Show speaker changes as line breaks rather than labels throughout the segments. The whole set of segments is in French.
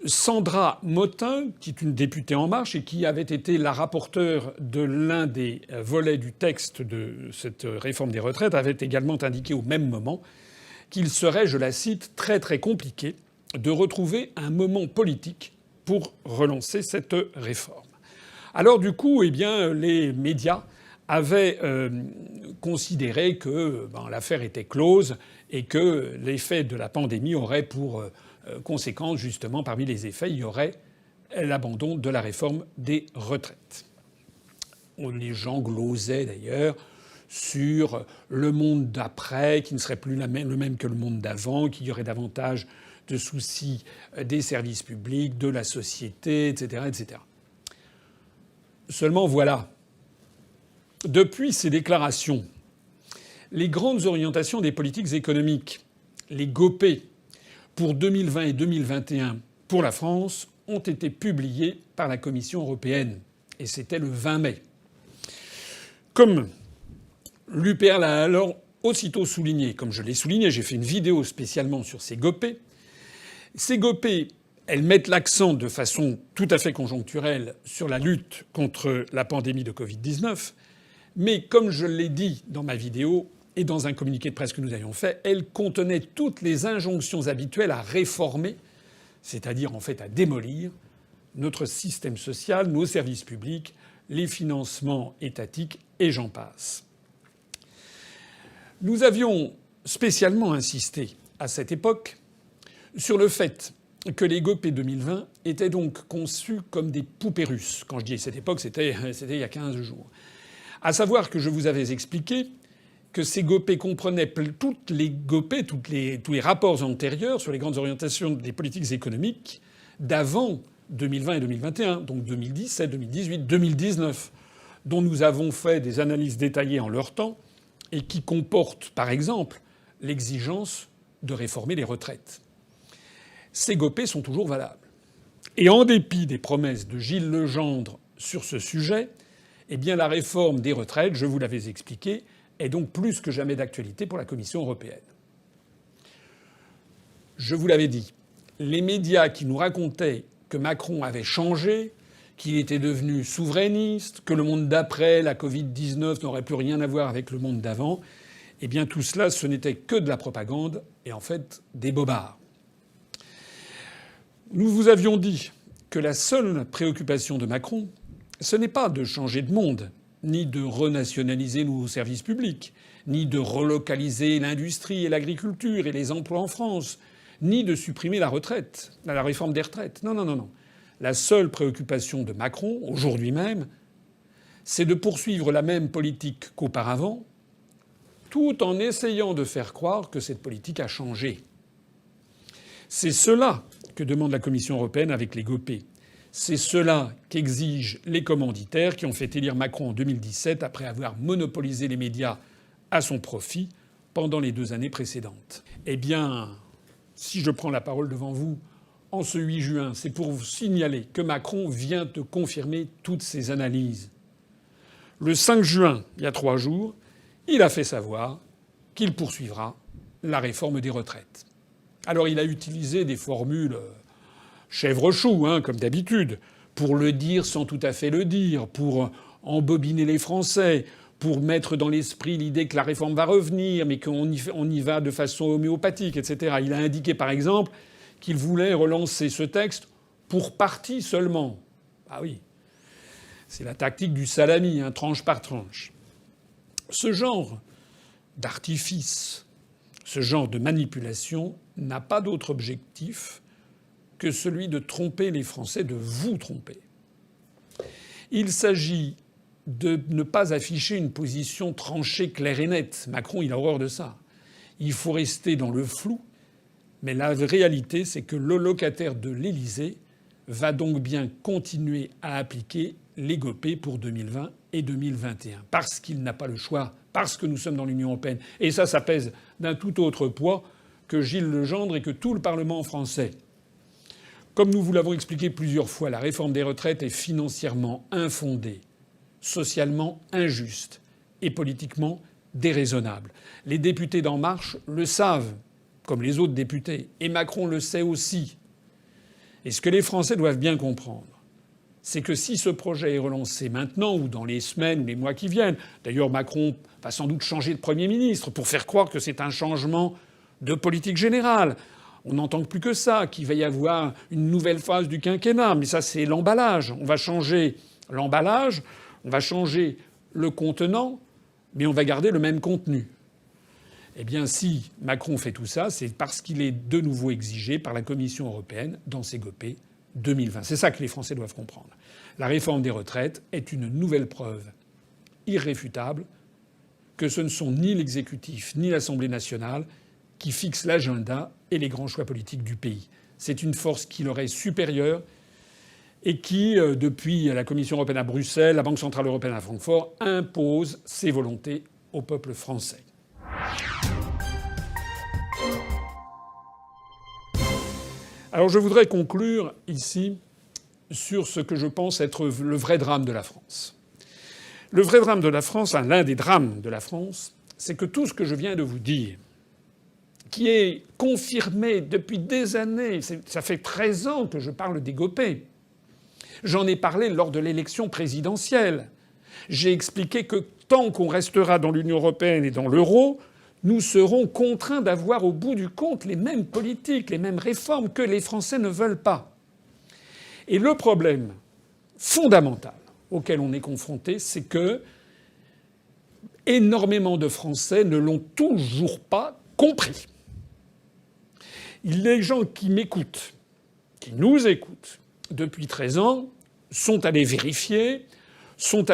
Sandra Motin, qui est une députée En Marche et qui avait été la rapporteure de l'un des volets du texte de cette réforme des retraites, avait également indiqué au même moment qu'il serait, je la cite, très très compliqué de retrouver un moment politique pour relancer cette réforme. Alors du coup, les médias avaient considéré que l'affaire était close et que l'effet de la pandémie aurait pour conséquence, justement, parmi les effets, il y aurait l'abandon de la réforme des retraites. Les gens glosaient d'ailleurs sur le monde d'après, qui ne serait plus le même que le monde d'avant, qu'il y aurait davantage de soucis des services publics, de la société, etc., etc. Seulement voilà, depuis ces déclarations, les grandes orientations des politiques économiques, les GOPE, pour 2020 et 2021 pour la France, ont été publiées par la Commission européenne. Et c'était le 20 mai. Comme l'UPR l'a alors aussitôt souligné, comme je l'ai souligné, j'ai fait une vidéo spécialement sur ces GOPE. Ces GOPE, elles mettent l'accent de façon tout à fait conjoncturelle sur la lutte contre la pandémie de Covid-19. Mais comme je l'ai dit dans ma vidéo et dans un communiqué de presse que nous avions fait, elles contenaient toutes les injonctions habituelles à réformer, c'est-à-dire en fait à démolir notre système social, nos services publics, les financements étatiques et j'en passe. Nous avions spécialement insisté à cette époque sur le fait que les GOPE 2020 étaient donc conçus comme des poupées russes. Quand je dis cette époque, c'était il y a 15 jours. À savoir que je vous avais expliqué que ces GOPE comprenaient toutes les GOPE, tous les rapports antérieurs sur les grandes orientations des politiques économiques d'avant 2020 et 2021, donc 2017, 2018, 2019, dont nous avons fait des analyses détaillées en leur temps et qui comportent, par exemple, l'exigence de réformer les retraites. Ces GOPE sont toujours valables. Et en dépit des promesses de Gilles Legendre sur ce sujet, la réforme des retraites, je vous l'avais expliqué, est donc plus que jamais d'actualité pour la Commission européenne. Je vous l'avais dit, les médias qui nous racontaient que Macron avait changé, qu'il était devenu souverainiste, que le monde d'après, la Covid-19, n'aurait plus rien à voir avec le monde d'avant, tout cela, ce n'était que de la propagande et en fait des bobards. Nous vous avions dit que la seule préoccupation de Macron, ce n'est pas de changer de monde, ni de renationaliser nos services publics, ni de relocaliser l'industrie et l'agriculture et les emplois en France, ni de supprimer la retraite, la réforme des retraites. Non, non, non, non. La seule préoccupation de Macron, aujourd'hui même, c'est de poursuivre la même politique qu'auparavant, tout en essayant de faire croire que cette politique a changé. C'est cela que demande la Commission européenne avec les GOPE. C'est cela qu'exigent les commanditaires qui ont fait élire Macron en 2017 après avoir monopolisé les médias à son profit pendant les 2 années précédentes. Si je prends la parole devant vous en ce 8 juin, c'est pour vous signaler que Macron vient de confirmer toutes ces analyses. Le 5 juin, il y a 3 jours, il a fait savoir qu'il poursuivra la réforme des retraites. Alors il a utilisé des formules chèvre-chou, comme d'habitude, pour le dire sans tout à fait le dire, pour embobiner les Français, pour mettre dans l'esprit l'idée que la réforme va revenir, mais qu'on y va de façon homéopathique, etc. Il a indiqué, par exemple, qu'il voulait relancer ce texte pour partie seulement. Ah oui, c'est la tactique du salami, tranche par tranche. Ce genre d'artifice, ce genre de manipulation n'a pas d'autre objectif que celui de tromper les Français, de vous tromper. Il s'agit de ne pas afficher une position tranchée, claire et nette. Macron, il a horreur de ça. Il faut rester dans le flou. Mais la réalité, c'est que le locataire de l'Élysée va donc bien continuer à appliquer les GOPE pour 2020 et 2021. Parce qu'il n'a pas le choix, parce que nous sommes dans l'Union européenne. Et ça pèse d'un tout autre poids que Gilles Legendre et que tout le Parlement français. Comme nous vous l'avons expliqué plusieurs fois, la réforme des retraites est financièrement infondée, socialement injuste et politiquement déraisonnable. Les députés d'En Marche le savent, comme les autres députés, et Macron le sait aussi. Et ce que les Français doivent bien comprendre, c'est que si ce projet est relancé maintenant ou dans les semaines ou les mois qui viennent, d'ailleurs Macron va sans doute changer de Premier ministre pour faire croire que c'est un changement de politique générale. On n'entend plus que ça, qu'il va y avoir une nouvelle phase du quinquennat. Mais ça, c'est l'emballage. On va changer l'emballage, on va changer le contenant, mais on va garder le même contenu. Eh bien, si Macron fait tout ça, c'est parce qu'il est de nouveau exigé par la Commission européenne dans ses GOPE 2020. C'est ça que les Français doivent comprendre. La réforme des retraites est une nouvelle preuve irréfutable que ce ne sont ni l'exécutif ni l'Assemblée nationale qui fixent l'agenda et les grands choix politiques du pays. C'est une force qui leur est supérieure et qui, depuis la Commission européenne à Bruxelles, la Banque centrale européenne à Francfort, impose ses volontés au peuple français. Alors je voudrais conclure ici sur ce que je pense être le vrai drame de la France. Le vrai drame de la France, l'un des drames de la France, c'est que tout ce que je viens de vous dire, qui est confirmé depuis des années, ça fait 13 ans que je parle des GOPE. J'en ai parlé lors de l'élection présidentielle. J'ai expliqué que tant qu'on restera dans l'Union européenne et dans l'euro, nous serons contraints d'avoir au bout du compte les mêmes politiques, les mêmes réformes que les Français ne veulent pas. Et le problème fondamental auquel on est confronté, c'est que énormément de Français ne l'ont toujours pas compris. Les gens qui m'écoutent, qui nous écoutent depuis 13 ans, sont allés vérifier toutes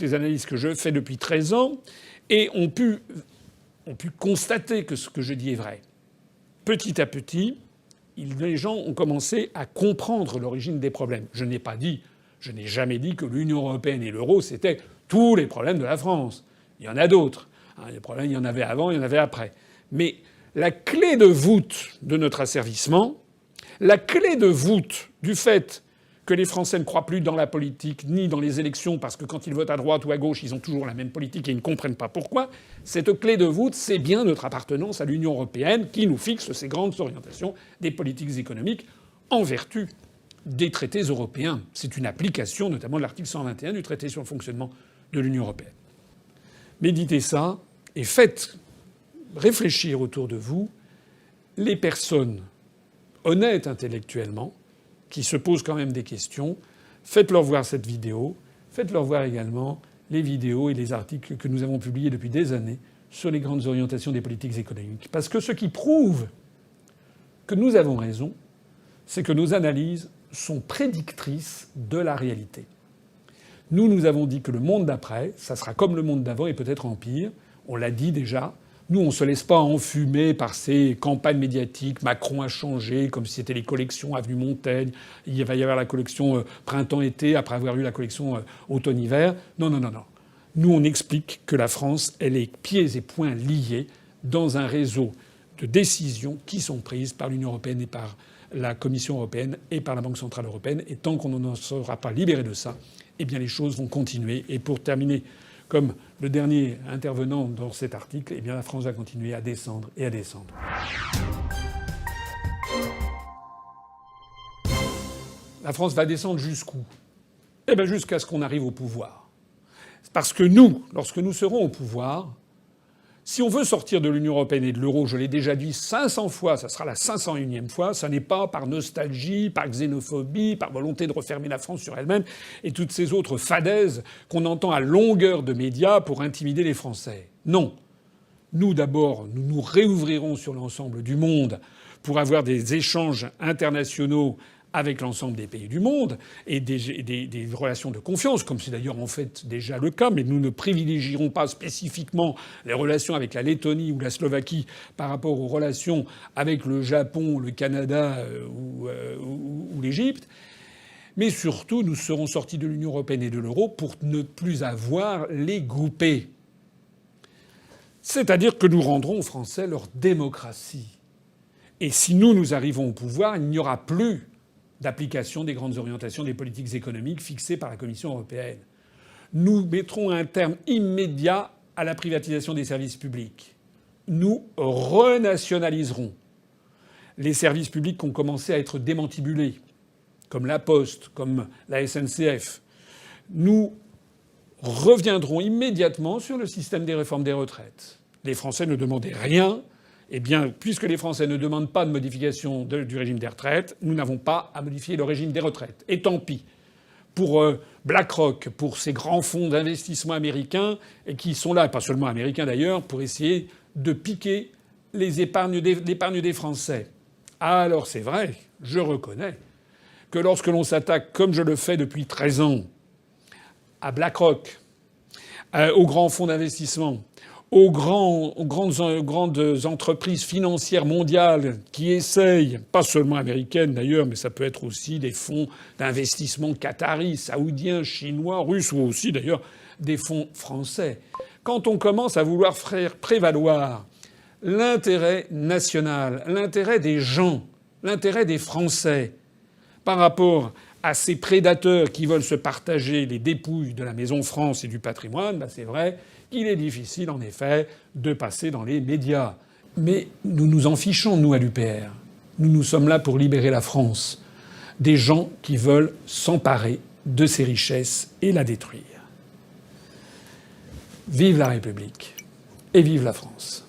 les analyses que je fais depuis 13 ans et ont pu constater que ce que je dis est vrai. Petit à petit, les gens ont commencé à comprendre l'origine des problèmes. Je n'ai jamais dit que l'Union européenne et l'euro, c'était tous les problèmes de la France. Il y en a d'autres. Les problèmes, il y en avait avant, il y en avait après. Mais la clé de voûte de notre asservissement, la clé de voûte du fait que les Français ne croient plus dans la politique ni dans les élections parce que quand ils votent à droite ou à gauche, ils ont toujours la même politique et ils ne comprennent pas pourquoi, cette clé de voûte, c'est bien notre appartenance à l'Union européenne qui nous fixe ces grandes orientations des politiques économiques en vertu des traités européens. C'est une application notamment de l'article 121 du traité sur le fonctionnement de l'Union européenne. Méditez ça et faites réfléchir autour de vous les personnes honnêtes intellectuellement qui se posent quand même des questions. Faites-leur voir cette vidéo. Faites-leur voir également les vidéos et les articles que nous avons publiés depuis des années sur les grandes orientations des politiques économiques. Parce que ce qui prouve que nous avons raison, c'est que nos analyses sont prédictrices de la réalité. Nous avons dit que le monde d'après, ça sera comme le monde d'avant et peut-être en pire. On l'a dit déjà. Nous, on ne se laisse pas enfumer par ces campagnes médiatiques. Macron a changé, comme si c'était les collections Avenue Montaigne. Il va y avoir la collection printemps-été, après avoir eu la collection automne-hiver. Non. Nous, on explique que la France, elle est pieds et poings liés dans un réseau de décisions qui sont prises par l'Union européenne et par la Commission européenne et par la Banque centrale européenne. Et tant qu'on n'en sera pas libéré de ça, eh bien les choses vont continuer. Et pour terminer, comme le dernier intervenant dans cet article, eh bien la France va continuer à descendre et à descendre. La France va descendre jusqu'où ? Eh bien jusqu'à ce qu'on arrive au pouvoir. Parce que nous, lorsque nous serons au pouvoir, si on veut sortir de l'Union européenne et de l'euro, je l'ai déjà dit 500 fois, ça sera la 501e fois, ça n'est pas par nostalgie, par xénophobie, par volonté de refermer la France sur elle-même et toutes ces autres fadaises qu'on entend à longueur de médias pour intimider les Français. Non. Nous, d'abord, nous nous réouvrirons sur l'ensemble du monde pour avoir des échanges internationaux avec l'ensemble des pays du monde et des relations de confiance, comme c'est d'ailleurs en fait déjà le cas, mais nous ne privilégierons pas spécifiquement les relations avec la Lettonie ou la Slovaquie par rapport aux relations avec le Japon, le Canada ou l'Égypte. Mais surtout, nous serons sortis de l'Union européenne et de l'euro pour ne plus avoir les groupés. C'est-à-dire que nous rendrons aux Français leur démocratie. Et si nous arrivons au pouvoir, il n'y aura plus d'application des grandes orientations des politiques économiques fixées par la Commission européenne. Nous mettrons un terme immédiat à la privatisation des services publics. Nous renationaliserons les services publics qui ont commencé à être démantibulés, comme la Poste, comme la SNCF. Nous reviendrons immédiatement sur le système des réformes des retraites. Les Français ne demandaient rien. Eh bien, puisque les Français ne demandent pas de modification du régime des retraites, nous n'avons pas à modifier le régime des retraites. Et tant pis pour BlackRock, pour ces grands fonds d'investissement américains, et qui sont là, pas seulement américains d'ailleurs, pour essayer de piquer l'épargne des Français. Alors c'est vrai, je reconnais que lorsque l'on s'attaque, comme je le fais depuis 13 ans, à BlackRock, aux grands fonds d'investissement, aux grandes entreprises financières mondiales qui essayent, pas seulement américaines d'ailleurs, mais ça peut être aussi des fonds d'investissement qataris, saoudiens, chinois, russes ou aussi d'ailleurs des fonds français. Quand on commence à vouloir faire prévaloir l'intérêt national, l'intérêt des gens, l'intérêt des Français par rapport à ces prédateurs qui veulent se partager les dépouilles de la Maison France et du patrimoine, ben c'est vrai qu'il est difficile, en effet, de passer dans les médias. Mais nous nous en fichons, nous, à l'UPR. Nous sommes là pour libérer la France des gens qui veulent s'emparer de ses richesses et la détruire. Vive la République et vive la France.